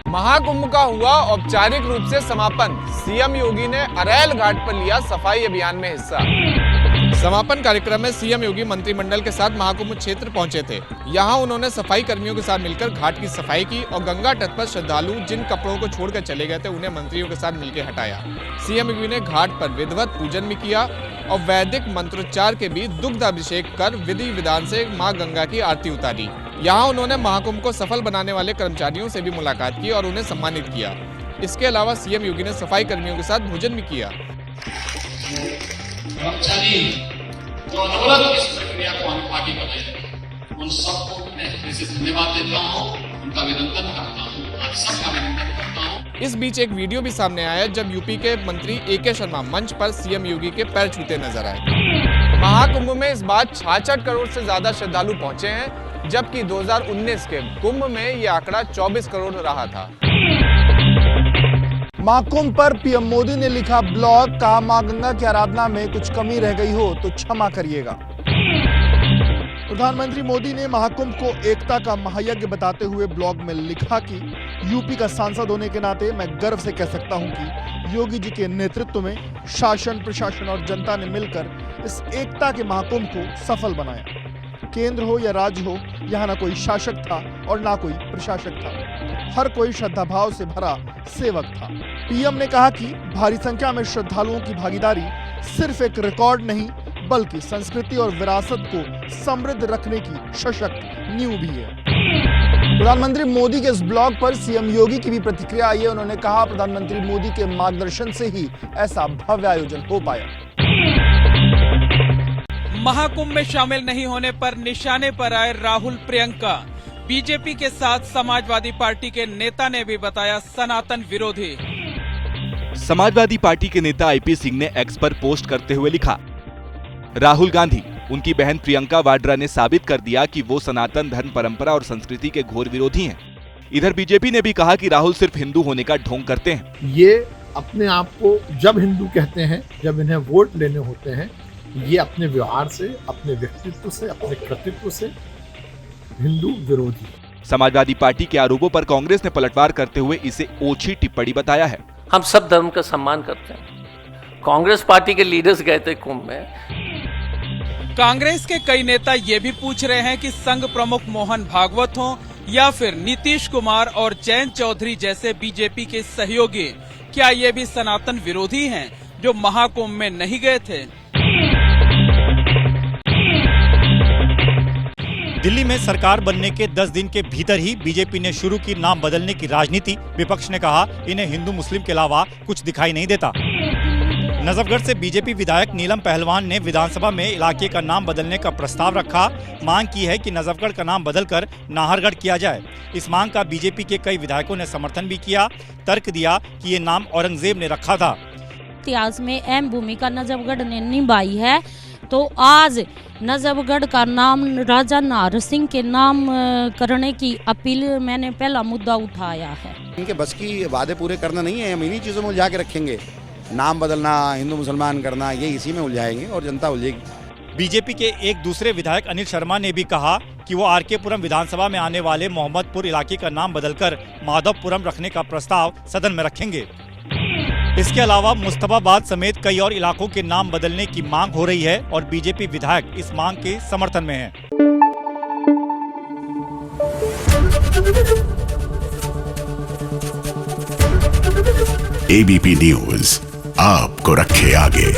महाकुंभ का हुआ औपचारिक रूप से समापन। सीएम योगी ने अरैल घाट पर लिया सफाई अभियान में हिस्सा। समापन कार्यक्रम में सीएम योगी मंत्रिमंडल के साथ महाकुंभ क्षेत्र पहुंचे थे। यहां उन्होंने सफाई कर्मियों के साथ मिलकर घाट की सफाई की और गंगा तट पर श्रद्धालु जिन कपड़ों को छोड़कर चले गए थे उन्हें मंत्रियों के साथ मिलकर हटाया। सीएम योगी ने घाट पर विधिवत पूजन भी किया और वैदिक मंत्रोच्चार के बीच दुग्ध अभिषेक कर विधि विधान से मां गंगा की आरती उतारी। यहाँ उन्होंने महाकुंभ को सफल बनाने वाले कर्मचारियों से भी मुलाकात की और उन्हें सम्मानित किया। इसके अलावा सीएम योगी ने सफाई कर्मियों के साथ भोजन भी किया। कर्मचारी जो अनवरत इस प्रक्रिया को हम आगे बढ़ाएं, उन सबको मैं हृदय से धन्यवाद देता हूँ, उनका अभिनंदन करता हूँ, आप सबका अभिनंदन करता हूँ। इस बीच एक वीडियो भी सामने आया जब यूपी के मंत्री AK शर्मा मंच पर सीएम योगी के पैर छूते नजर आए। महाकुंभ में इस बार 66 करोड़ से ज्यादा श्रद्धालु पहुंचे हैं, जबकि 2019 के कुंभ में ये आंकड़ा 24 करोड़ रहा था। महाकुंभ पर पीएम मोदी ने लिखा ब्लॉग, कहा मां गंगा की आराधना में कुछ कमी रह गई हो तो क्षमा करिएगा। प्रधानमंत्री मोदी ने महाकुंभ को एकता का महायज्ञ बताते हुए ब्लॉग में लिखा कि यूपी का सांसद होने के नाते मैं गर्व से कह सकता हूं कि योगी जी के नेतृत्व में शासन, प्रशासन और जनता ने मिलकर इस एकता के महाकुंभ को सफल बनाया। केंद्र हो या राज्य हो, यहाँ ना कोई शासक था और ना कोई प्रशासक था, हर कोई श्रद्धा भाव से भरा सेवक था। पीएम ने कहा कि भारी संख्या में श्रद्धालुओं की भागीदारी सिर्फ एक रिकॉर्ड नहीं बल्कि संस्कृति और विरासत को समृद्ध रखने की सशक्त नींव भी है। प्रधानमंत्री मोदी के इस ब्लॉग पर सीएम योगी की भी प्रतिक्रिया आई है। उन्होंने कहा प्रधानमंत्री मोदी के मार्गदर्शन से ही ऐसा भव्य आयोजन हो पाया। महाकुंभ में शामिल नहीं होने पर निशाने पर आए राहुल प्रियंका। बीजेपी के साथ समाजवादी पार्टी के नेता ने भी बताया सनातन विरोधी। समाजवादी पार्टी के नेता IP सिंह ने X पर पोस्ट करते हुए लिखा, राहुल गांधी, उनकी बहन प्रियंका वाड्रा ने साबित कर दिया कि वो सनातन धर्म, परंपरा और संस्कृति के घोर विरोधी हैं। इधर बीजेपी ने भी कहा कि राहुल सिर्फ हिंदू होने का ढोंग करते हैं। ये अपने आप को जब हिंदू कहते हैं, जब इन्हें वोट लेने होते हैं, ये अपने व्यवहार से, अपने व्यक्तित्व से, अपने कृतित्व से हिंदू विरोधी। समाजवादी पार्टी के आरोपों पर कांग्रेस ने पलटवार करते हुए इसे ओछी टिप्पणी बताया है। हम सब धर्म का सम्मान करते हैं। कांग्रेस पार्टी के लीडर्स गए थे कुंभ में। कांग्रेस के कई नेता ये भी पूछ रहे हैं कि संघ प्रमुख मोहन भागवत हों या फिर नीतीश कुमार और जयंत चौधरी जैसे बीजेपी के सहयोगी, क्या ये भी सनातन विरोधी हैं जो महाकुंभ में नहीं गए थे। दिल्ली में सरकार बनने के 10 दिन के भीतर ही बीजेपी ने शुरू की नाम बदलने की राजनीति। विपक्ष ने कहा इन्हें हिंदू मुस्लिम के अलावा कुछ दिखाई नहीं देता। नजफगढ़ से बीजेपी विधायक नीलम पहलवान ने विधानसभा में इलाके का नाम बदलने का प्रस्ताव रखा। मांग की है कि नजफगढ़ का नाम बदलकर नाहरगढ़ किया जाए। इस मांग का बीजेपी के कई विधायकों ने समर्थन भी किया। तर्क दिया कि ये नाम औरंगजेब ने रखा था। इतिहास में अहम भूमिका नजफगढ़ ने निभाई है, तो आज नजफगढ़ का नाम राजा नाहर सिंह के नाम करने की अपील मैंने पहला मुद्दा उठाया है। इनके बस की वादे पूरे करना नहीं है, हम इन्हीं चीजों में उलझा के रखेंगे। नाम बदलना, हिंदू मुसलमान करना, ये इसी में उलझाएंगे और जनता उलझेगी। बीजेपी के एक दूसरे विधायक अनिल शर्मा ने भी कहा कि वो RK-पुरम विधानसभा में आने वाले मोहम्मदपुर इलाके का नाम बदलकर माधवपुरम रखने का प्रस्ताव सदन में रखेंगे। इसके अलावा मुस्तफाबाद समेत कई और इलाकों के नाम बदलने की मांग हो रही है और बीजेपी विधायक इस मांग के समर्थन में हैं। ABP न्यूज आपको रखे आगे।